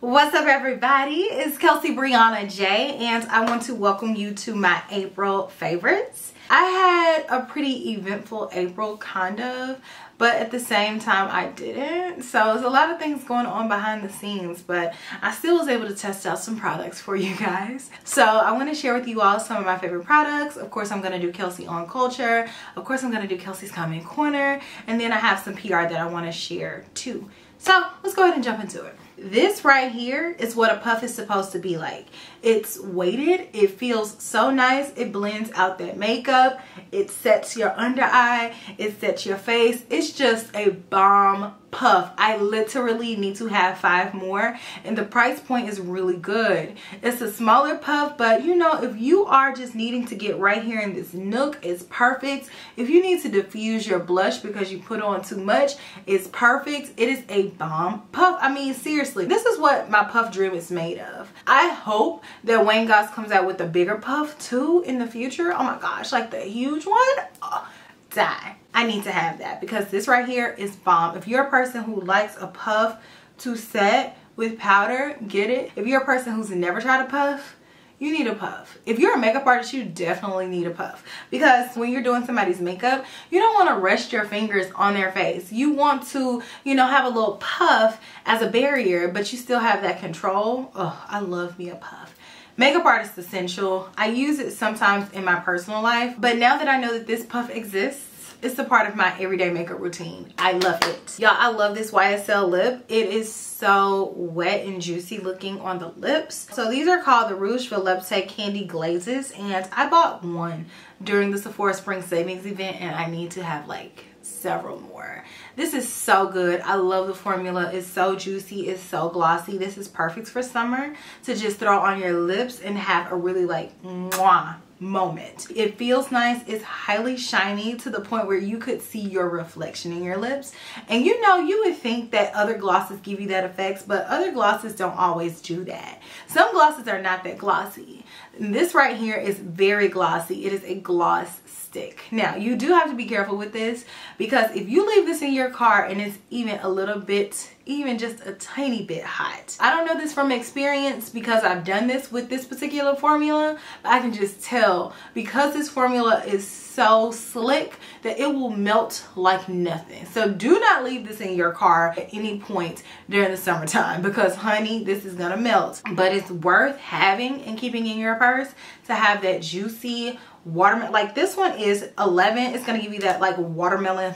What's up, everybody? It's Kelsee Briana J, and I want to welcome you to my April favorites. I had a pretty eventful April, kind of, but at the same time I didn't. So there's a lot of things going on behind the scenes, but I still was able to test out some products for you guys. So I want to share with you all some of my favorite products. Of course, I'm going to do Kelsee on Culture. Of course, I'm going to do Kelsee's Comment Corner, and then I have some PR that I want to share too. So let's go ahead and jump into it. This right here is what a puff is supposed to be like. It's weighted. It feels so nice. It blends out that makeup. It sets your under eye. It sets your face. It's just a bomb puff. I literally need to have 5 more, and the price point is really good. It's a smaller puff, but you know, if you are just needing to get right here in this nook, it's perfect. If you need to diffuse your blush because you put on too much, it's perfect. It is a bomb puff. I mean, seriously, this is what my puff dream is made of. I hope that Wayne Goss comes out with a bigger puff too in the future. Oh my gosh, like the huge one. Oh, die. I need to have that because this right here is bomb. If you're a person who likes a puff to set with powder, get it. If you're a person who's never tried a puff, you need a puff. If you're a makeup artist, you definitely need a puff, because when you're doing somebody's makeup, you don't want to rest your fingers on their face. You want to, you know, have a little puff as a barrier, but you still have that control. Oh, I love me a puff. Makeup artist essential. I use it sometimes in my personal life, but now that I know that this puff exists, it's a part of my everyday makeup routine. I love it. Y'all, I love this YSL lip. It is so wet and juicy looking on the lips. So these are called the Rouge Candy Glazes, and I bought one during the Sephora Spring Savings event, and I need to have like several more. This is so good. I love the formula. It's so juicy. It's so glossy. This is perfect for summer to just throw on your lips and have a really like mwah moment. It feels nice. It's highly shiny to the point where you could see your reflection in your lips. And you know, you would think that other glosses give you that effect, but other glosses don't always do that. Some glosses are not that glossy. And this right here is very glossy. It is a gloss stick. Now, you do have to be careful with this, because if you leave this in your car and it's even a little bit, even just a tiny bit hot. I don't know this from experience because I've done this with this particular formula, but I can just tell because this formula is so slick that it will melt like nothing. So do not leave this in your car at any point during the summertime, because honey, this is gonna melt. But it's worth having and keeping in your purse to have that juicy watermelon. Like this one is 11. It's gonna give you that like watermelon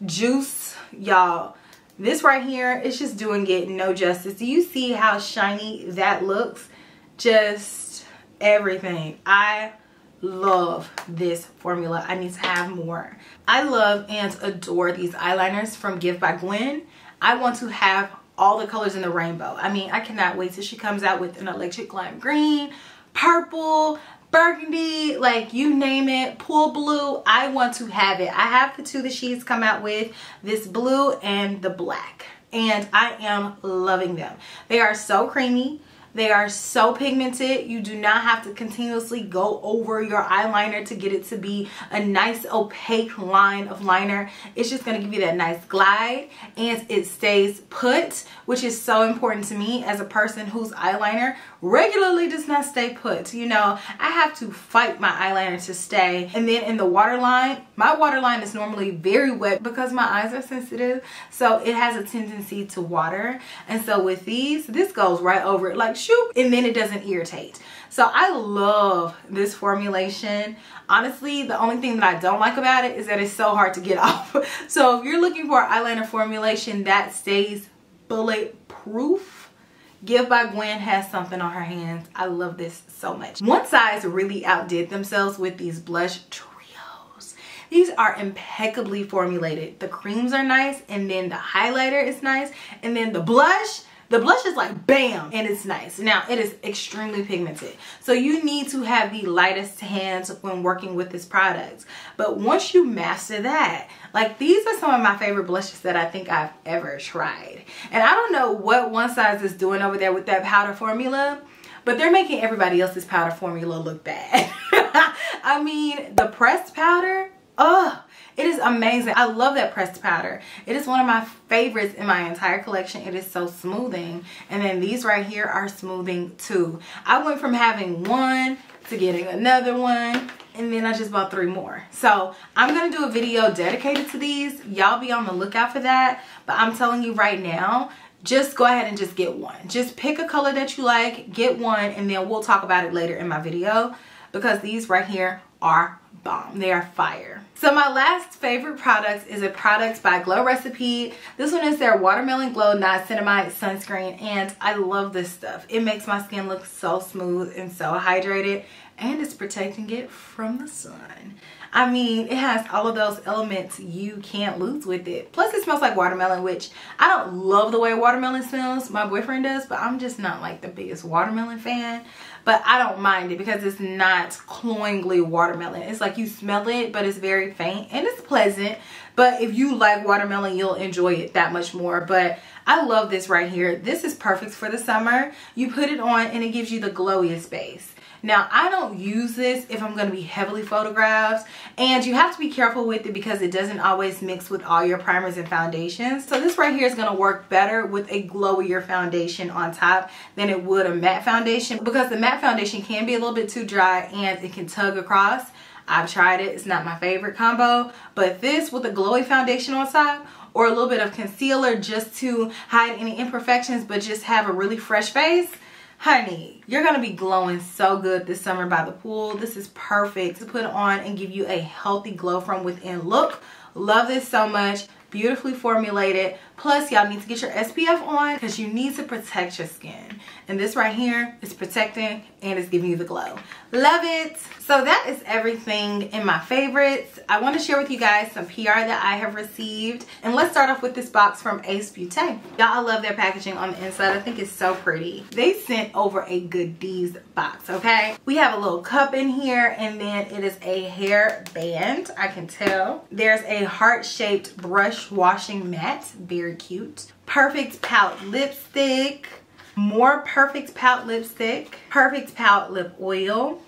juice, y'all. This right here, it's just doing it no justice. Do you see how shiny that looks? Just everything. I love this formula. I need to have more. I love and adore these eyeliners from Give by Gwen. I want to have all the colors in the rainbow. I mean, I cannot wait till she comes out with an electric lime green, purple, burgundy, like you name it, pool blue. I want to have it. I have the 2 that she's come out with, this blue and the black, and I am loving them. They are so creamy. They are so pigmented. You do not have to continuously go over your eyeliner to get it to be a nice opaque line of liner. It's just going to give you that nice glide, and it stays put, which is so important to me as a person whose eyeliner regularly does not stay put. You know, I have to fight my eyeliner to stay. And then in the waterline, my waterline is normally very wet because my eyes are sensitive, so it has a tendency to water. And so with these, this goes right over it like shoop, and then it doesn't irritate. So I love this formulation. Honestly, the only thing that I don't like about it is that it's so hard to get off. So if you're looking for an eyeliner formulation that stays bulletproof, Give by Gwen has something on her hands. I love this so much. One Size really outdid themselves with these blush trios. These are impeccably formulated. The creams are nice, and then the highlighter is nice, and then the blush is like bam, and it's nice. Now, it is extremely pigmented, so you need to have the lightest hands when working with this product. But once you master that, like these are some of my favorite blushes that I think I've ever tried. And I don't know what One Size is doing over there with that powder formula, but they're making everybody else's powder formula look bad. I mean, the pressed powder Oh, it is amazing. I love that pressed powder. It is one of my favorites in my entire collection. It is so smoothing. And then these right here are smoothing too. I went from having one to getting another one, and then I just bought 3 more. So I'm gonna do a video dedicated to these. Y'all be on the lookout for that. But I'm telling you right now, just go ahead and just get one. Just pick a color that you like, get one, and then we'll talk about it later in my video, because these right here are bomb. They are fire. So my last favorite product is a product by Glow Recipe. This one is their Watermelon Glow Niacinamide Sunscreen, and I love this stuff. It makes my skin look so smooth and so hydrated, and it's protecting it from the sun. I mean, it has all of those elements you can't lose with it. Plus it smells like watermelon, which I don't love the way watermelon smells. My boyfriend does, but I'm just not like the biggest watermelon fan. But I don't mind it because it's not cloyingly watermelon. It's like you smell it, but it's very faint and it's pleasant. But if you like watermelon, you'll enjoy it that much more. But I love this right here. This is perfect for the summer. You put it on and it gives you the glowiest base. Now, I don't use this if I'm going to be heavily photographed, and you have to be careful with it because it doesn't always mix with all your primers and foundations. So this right here is going to work better with a glowier foundation on top than it would a matte foundation, because the matte foundation can be a little bit too dry and it can tug across. I've tried it. It's not my favorite combo, but this with a glowy foundation on top, or a little bit of concealer just to hide any imperfections but just have a really fresh face, honey, you're gonna be glowing so good this summer by the pool. This is perfect to put on and give you a healthy glow from within look. Love this so much. Beautifully formulated. Plus, y'all need to get your SPF on because you need to protect your skin. And this right here is protecting and it's giving you the glow. Love it. So that is everything in my favorites. I want to share with you guys some PR that I have received. And let's start off with this box from Ace Beauty. Y'all, I love their packaging on the inside. I think it's so pretty. They sent over a goodies box, okay? We have a little cup in here, and then it is a hair band, I can tell. There's a heart-shaped brush washing mat. Very cute. Perfect Pout lipstick. More Perfect Pout lipstick. Perfect Pout lip oil.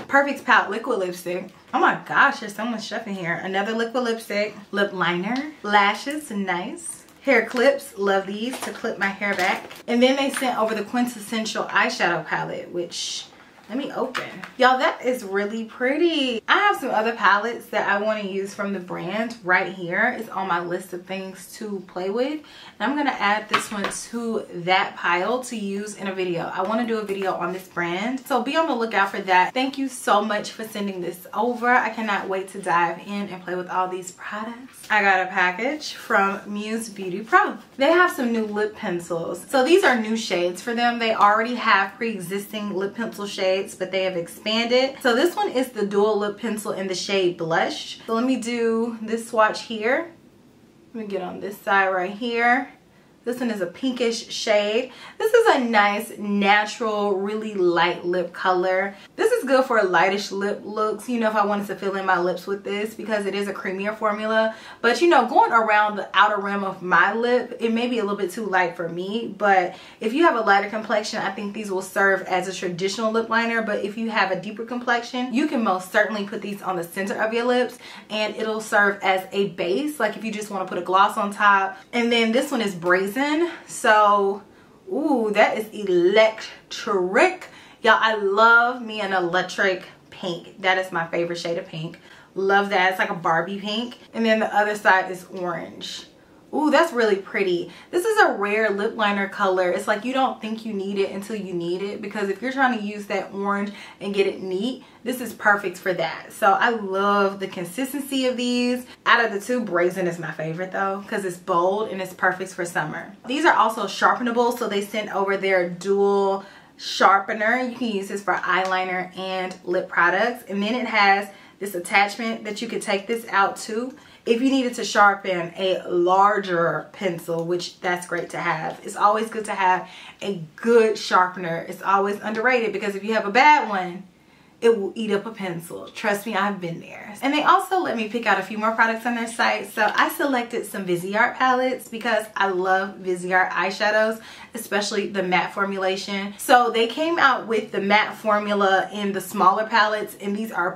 Perfect Pout liquid lipstick. Oh my gosh, there's so much stuff in here. Another liquid lipstick. Lip liner. Lashes, nice. Hair clips, love these to clip my hair back. And then they sent over the quintessential eyeshadow palette, which, let me open. Y'all, that is really pretty. I have some other palettes that I want to use from the brand right here. It's on my list of things to play with. And I'm going to add this one to that pile to use in a video. I want to do a video on this brand, so be on the lookout for that. Thank you so much for sending this over. I cannot wait to dive in and play with all these products. I got a package from Muse Beauty Pro. They have some new lip pencils. So these are new shades for them. They already have pre-existing lip pencil shades, but they have expanded. So this one is the dual lip pencil in the shade Blush. So let me do this swatch here. Let me get on this side right here. This one is a pinkish shade. This is a nice, natural, really light lip color. This is good for lightish lip looks, you know, if I wanted to fill in my lips with this, because it is a creamier formula. But, you know, going around the outer rim of my lip, it may be a little bit too light for me. But if you have a lighter complexion, I think these will serve as a traditional lip liner. But if you have a deeper complexion, you can most certainly put these on the center of your lips, and it'll serve as a base, like if you just want to put a gloss on top. And then this one is brazen. So, ooh, that is electric. Y'all, I love me an electric pink. That is my favorite shade of pink. Love that. It's like a Barbie pink. And then the other side is orange. Ooh, that's really pretty. This is a rare lip liner color. It's like you don't think you need it until you need it, because if you're trying to use that orange and get it neat, this is perfect for that. So I love the consistency of these. Out of the two, brazen is my favorite though, because it's bold and it's perfect for summer. These are also sharpenable, so they sent over their dual sharpener. You can use this for eyeliner and lip products. And then it has this attachment that you could take this out to if you needed to sharpen a larger pencil, which that's great to have. It's always good to have a good sharpener. It's always underrated, because if you have a bad one, it will eat up a pencil. Trust me, I've been there. And they also let me pick out a few more products on their site. So I selected some Viseart palettes because I love Viseart eyeshadows, especially the matte formulation. So they came out with the matte formula in the smaller palettes, and these are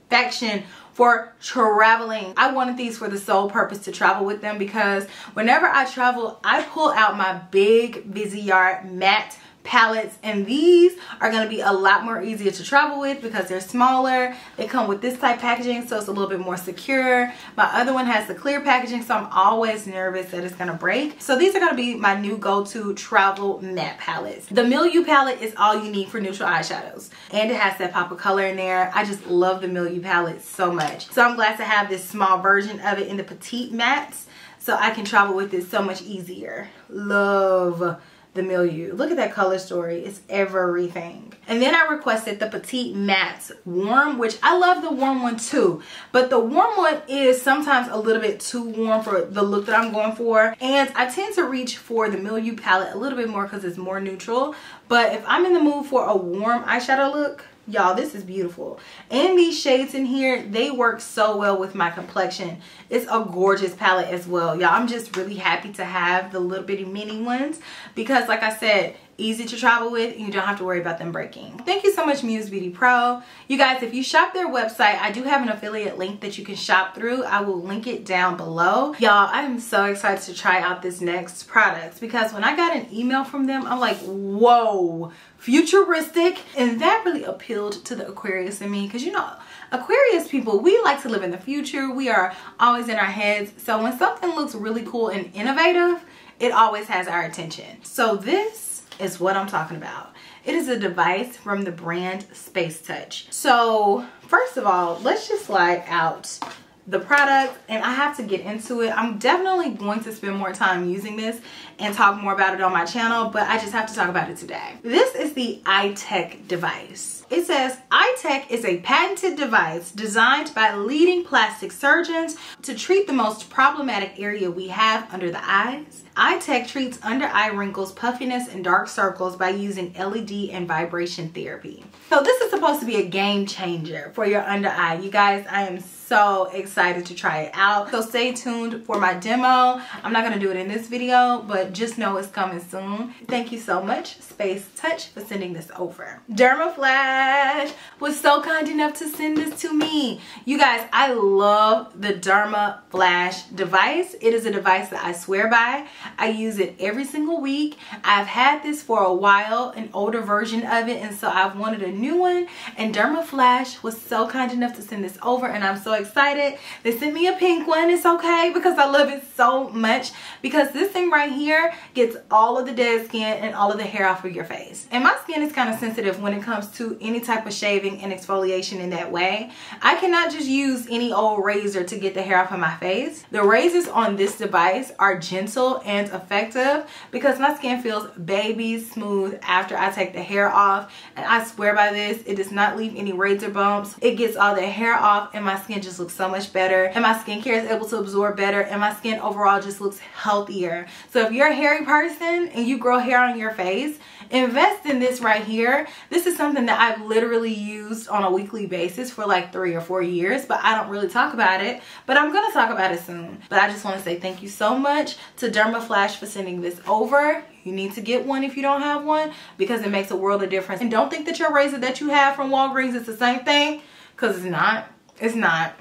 perfection for traveling. I wanted these for the sole purpose to travel with them, because whenever I travel, I pull out my big Viseart matte palettes, and these are going to be a lot more easier to travel with because they're smaller. They come with this type packaging, so it's a little bit more secure. My other one has the clear packaging, so I'm always nervous that it's going to break. So these are going to be my new go-to travel matte palettes. The Milieu palette is all you need for neutral eyeshadows, and it has that pop of color in there. I just love the Milieu palette so much. So I'm glad to have this small version of it in the petite mattes, so I can travel with it so much easier. Love the Milieu. Look at that color story. It's everything. And then I requested the petite mattes warm, which I love the warm one too, but the warm one is sometimes a little bit too warm for the look that I'm going for, and I tend to reach for the Milieu palette a little bit more because it's more neutral. But if I'm in the mood for a warm eyeshadow look, y'all, this is beautiful. And these shades in here, they work so well with my complexion. It's a gorgeous palette as well, y'all. I'm just really happy to have the little bitty mini ones because, like I said, easy to travel with, and you don't have to worry about them breaking. Thank you so much, Muse Beauty Pro. You guys, if you shop their website, I do have an affiliate link that you can shop through. I will link it down below. Y'all, I'm so excited to try out this next product because when I got an email from them, I'm like, whoa, futuristic. And that really appealed to the Aquarius in me because, you know, Aquarius people, we like to live in the future. We are always in our heads. So when something looks really cool and innovative, it always has our attention. So this is what I'm talking about. It is a device from the brand Space Touch. So first of all, let's just slide out the product, and I have to get into it. I'm definitely going to spend more time using this and talk more about it on my channel, but I just have to talk about it today. This is the Itech Device. It says, Itech is a patented device designed by leading plastic surgeons to treat the most problematic area we have under the eyes. Itech treats under eye wrinkles, puffiness, and dark circles by using LED and vibration therapy. So this is supposed to be a game changer for your under eye. You guys, I am so excited to try it out. So stay tuned for my demo. I'm not gonna do it in this video, but just know it's coming soon. Thank you so much, Space Touch, for sending this over. Dermaflash was so kind enough to send this to me. You guys, I love the Dermaflash device. It is a device that I swear by. I use it every single week. I've had this for a while, an older version of it, and so I've wanted a new one, and Dermaflash was so kind enough to send this over, and I'm so excited. They sent me a pink one. It's okay because I love it so much, because this thing right here gets all of the dead skin and all of the hair off of your face. And my skin is kind of sensitive when it comes to any type of shaving and exfoliation in that way. I cannot just use any old razor to get the hair off of my face. The razors on this device are gentle and effective because my skin feels baby smooth after I take the hair off, and I swear by this, it does not leave any razor bumps. It gets all the hair off, and my skin just looks so much better, and my skincare is able to absorb better, and my skin overall just looks healthier. So if you're a hairy person and you grow hair on your face, invest in this right here. This is something that I've literally used on a weekly basis for like 3 or 4 years, but I don't really talk about it, but I'm gonna talk about it soon. But I just want to say thank you so much to Dermaflash for sending this over. You need to get one if you don't have one because it makes a world of difference. And don't think that your razor that you have from Walgreens is the same thing, because it's not. It's not.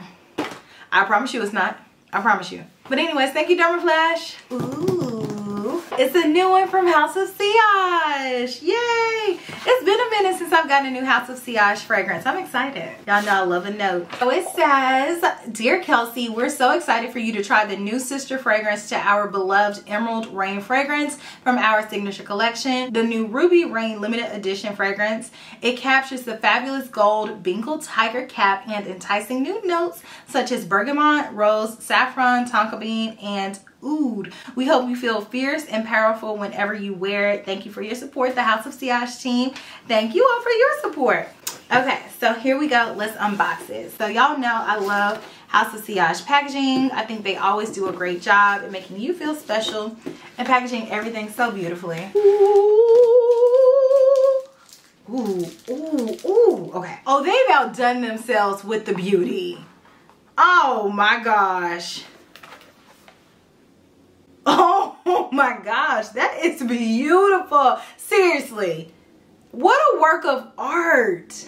I promise you it's not. I promise you. But anyways, thank you, Dermaflash. Ooh, it's a new one from House of Sillage. Yay! It's been a minute since I've gotten a new House of Sillage fragrance. I'm excited. Y'all know I love a note. So it says, Dear Kelsey, we're so excited for you to try the new sister fragrance to our beloved Emerald Rain fragrance from our signature collection, the new Ruby Rain limited edition fragrance. It captures the fabulous gold Bengal tiger cap and enticing new notes such as bergamot, rose, saffron, tonka bean, and oud. We hope you feel fierce and powerful whenever you wear it. Thank you for your support, the House of Sillage team. Thank you all for your support. Okay, so here we go. Let's unbox it. So y'all know I love House of Sillage packaging. I think they always do a great job at making you feel special and packaging everything so beautifully. Ooh, ooh, ooh. Okay. Oh, they've outdone themselves with the beauty. Oh my gosh. Oh my gosh, that is beautiful. Seriously, what a work of art.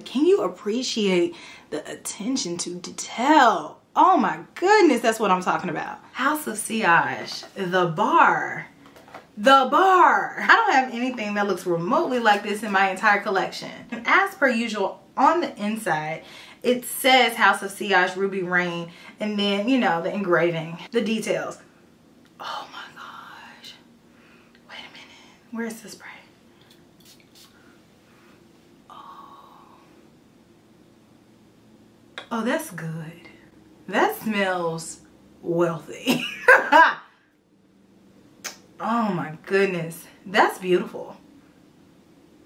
Can you appreciate the attention to detail? Oh my goodness, that's what I'm talking about. House of Sillage, the bar. The bar. I don't have anything that looks remotely like this in my entire collection. And as per usual, on the inside, it says House of Sillage Ruby Rain, and then, you know, the engraving, the details. Oh my gosh. Wait a minute. Where's the spray? Oh, that's good. That smells wealthy. Oh my goodness. That's beautiful.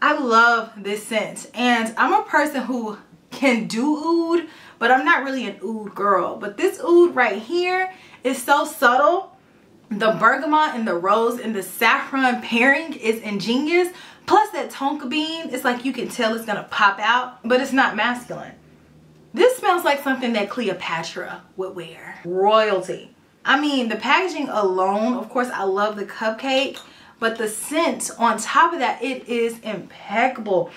I love this scent. And I'm a person who can do oud, but I'm not really an oud girl. But this oud right here is so subtle. The bergamot and the rose and the saffron pairing is ingenious. Plus that tonka bean, it's like you can tell it's gonna pop out, but it's not masculine. This smells like something that Cleopatra would wear. Royalty. I mean, the packaging alone, of course, I love the cupcake, but the scent on top of that, it is impeccable.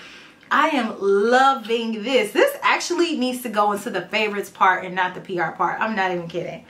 I am loving this. This actually needs to go into the favorites part and not the PR part. I'm not even kidding.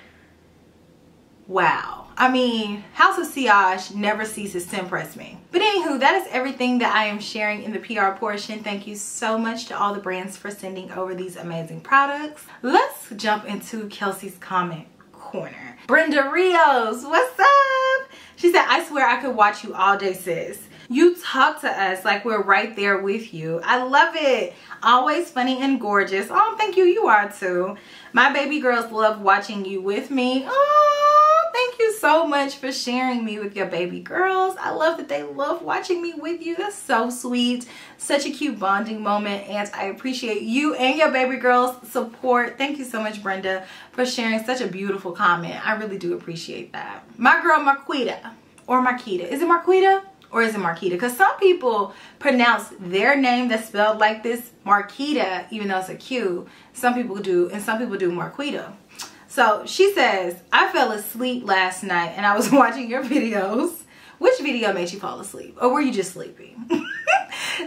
Wow. I mean, House of Sillage never ceases to impress me. But anywho, that is everything that I am sharing in the PR portion. Thank you so much to all the brands for sending over these amazing products. Let's jump into Kelsee's comment corner. Brenda Rios, what's up? She said, I swear I could watch you all day, sis. You talk to us like we're right there with you. I love it. Always funny and gorgeous. Oh, thank you. You are too. My baby girls love watching you with me. Oh, thank you so much for sharing me with your baby girls. I love that they love watching me with you. That's so sweet. Such a cute bonding moment, and I appreciate you and your baby girls' support. Thank you so much, Brenda, for sharing such a beautiful comment. I really do appreciate that. My girl Marquita, or Marquita. Is it Marquita? Or is it Marquita? Because some people pronounce their name that's spelled like this, Marquita, even though it's a Q. Some people do, and some people do Marquita. So she says, I fell asleep last night and I was watching your videos. Which video made you fall asleep? Or were you just sleeping?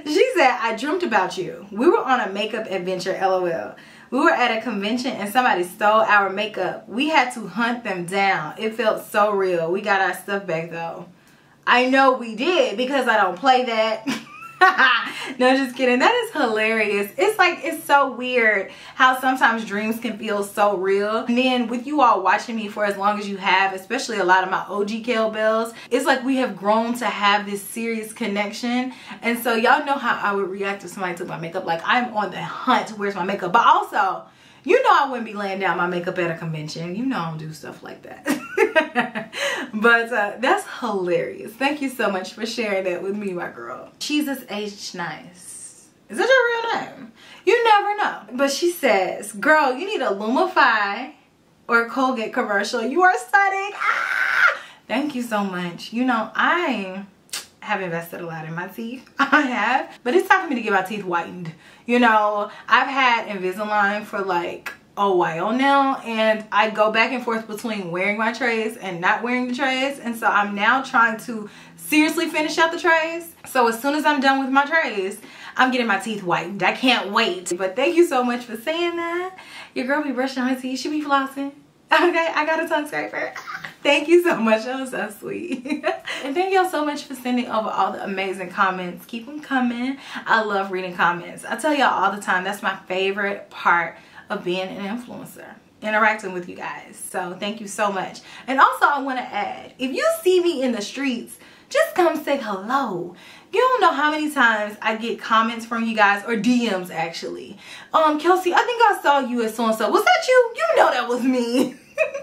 She said, I dreamt about you. We were on a makeup adventure, LOL. We were at a convention and somebody stole our makeup. We had to hunt them down. It felt so real. We got our stuff back though. I know we did because I don't play that. No, just kidding. That is hilarious. It's like, it's so weird how sometimes dreams can feel so real. And then with you all watching me for as long as you have, especially a lot of my OG kettlebells, it's like we have grown to have this serious connection. And so y'all know how I would react if somebody took my makeup. Like, I'm on the hunt. Where's my makeup? But also, you know I wouldn't be laying down my makeup at a convention. You know I don't do stuff like that. But that's hilarious. Thank you so much for sharing that with me, my girl. Jesus H. Nice. Is that your real name? You never know. But she says, girl, you need a Lumify or a Colgate commercial. You are stunning. Ah! Thank you so much. You know, I have invested a lot in my teeth. I have. But it's time for me to get my teeth whitened. You know, I've had Invisalign for like a while now, and I go back and forth between wearing my trays and not wearing the trays, and so I'm now trying to seriously finish out the trays. So as soon as I'm done with my trays, I'm getting my teeth whitened. I can't wait. But thank you so much for saying that. Your girl be brushing her teeth. She be flossing. Okay, I got a tongue scraper. Thank you so much. That was so sweet. And thank y'all so much for sending over all the amazing comments. Keep them coming. I love reading comments. I tell y'all all the time, that's my favorite part of being an influencer, interacting with you guys. So thank you so much. And also I want to add, if you see me in the streets, just come say hello. You don't know how many times I get comments from you guys, or DMs actually. Kelsee, I think I saw you at so-and-so. Was that you? You know that was me.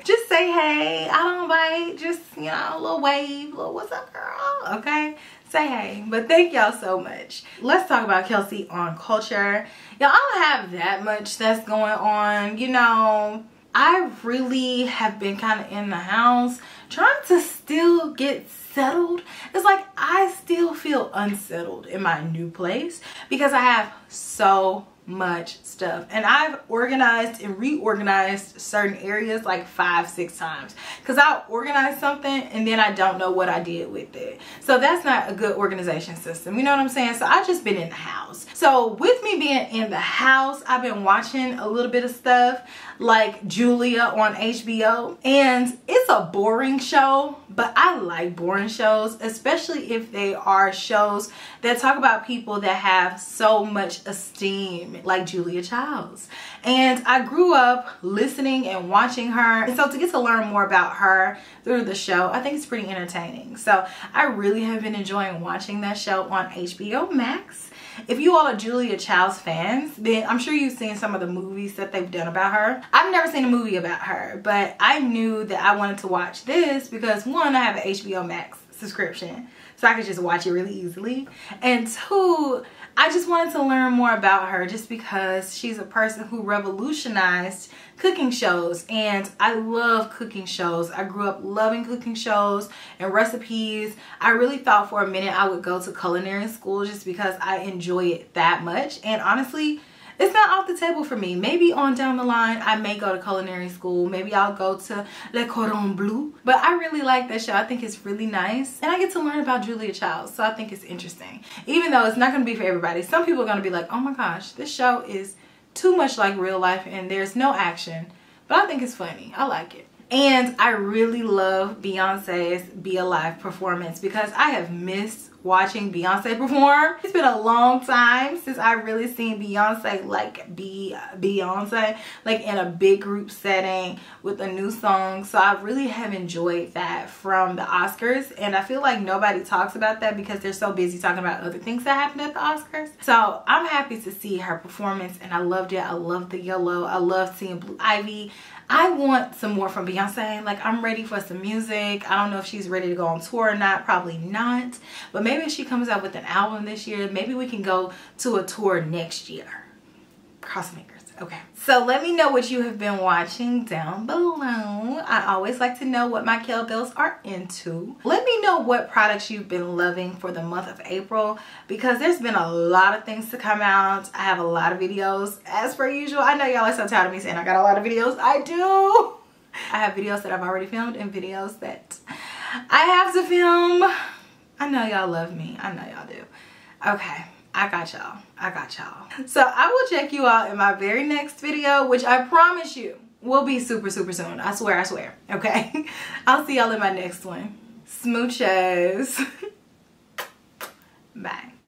Just say hey. I don't bite. Just, you know, a little wave, a little what's up, girl? Okay? Say hey. But thank y'all so much. Let's talk about Kelsee on culture. Y'all, I don't have that much that's going on. You know, I really have been kind of in the house trying to still get unsettled. It's like I still feel unsettled in my new place because I have so much stuff, and I've organized and reorganized certain areas like 5-6 times because I'll organize something and then I don't know what I did with it. So that's not a good organization system, you know what I'm saying? So I've just been in the house. So with me being in the house, I've been watching a little bit of stuff like Julia on HBO, and it's a boring show, but I like boring shows, especially if they are shows that talk about people that have so much esteem, like Julia Childs. And I grew up listening and watching her, and so to get to learn more about her through the show, I think it's pretty entertaining. So I really have been enjoying watching that show on HBO Max. If you all are Julia Childs fans, then I'm sure you've seen some of the movies that they've done about her. I've never seen a movie about her, but I knew that I wanted to watch this because one, I have an HBO Max subscription, so I could just watch it really easily. And two, I just wanted to learn more about her just because she's a person who revolutionized cooking shows, and I love cooking shows. I grew up loving cooking shows and recipes. I really thought for a minute I would go to culinary school just because I enjoy it that much, and honestly, it's not off the table for me. Maybe on down the line, I may go to culinary school. Maybe I'll go to Le Cordon Bleu. But I really like that show. I think it's really nice. And I get to learn about Julia Childs, so I think it's interesting. Even though it's not going to be for everybody. Some people are going to be like, oh my gosh, this show is too much like real life and there's no action. But I think it's funny. I like it. And I really love Beyonce's Be Alive performance because I have missed watching Beyonce perform. It's been a long time since I really seen Beyonce like be Beyonce, like in a big group setting with a new song. So I really have enjoyed that from the Oscars, and I feel like nobody talks about that because they're so busy talking about other things that happened at the Oscars. So I'm happy to see her performance, and I loved it. I loved the yellow. I loved seeing Blue Ivy. I want some more from Beyonce. Like, I'm ready for some music. I don't know if she's ready to go on tour or not. Probably not. But maybe if she comes out with an album this year, maybe we can go to a tour next year. Cross fingers. Okay. So let me know what you have been watching down below. I always like to know what my Kel Bells are into. Let me know what products you've been loving for the month of April, because there's been a lot of things to come out. I have a lot of videos as per usual. I know y'all are so tired of me saying I got a lot of videos. I do. I have videos that I've already filmed and videos that I have to film. I know y'all love me. I know y'all do. Okay. I got y'all. I got y'all. So I will check you out in my very next video, which I promise you will be super, super soon. I swear, I swear. Okay? I'll see y'all in my next one. Smooches. Bye.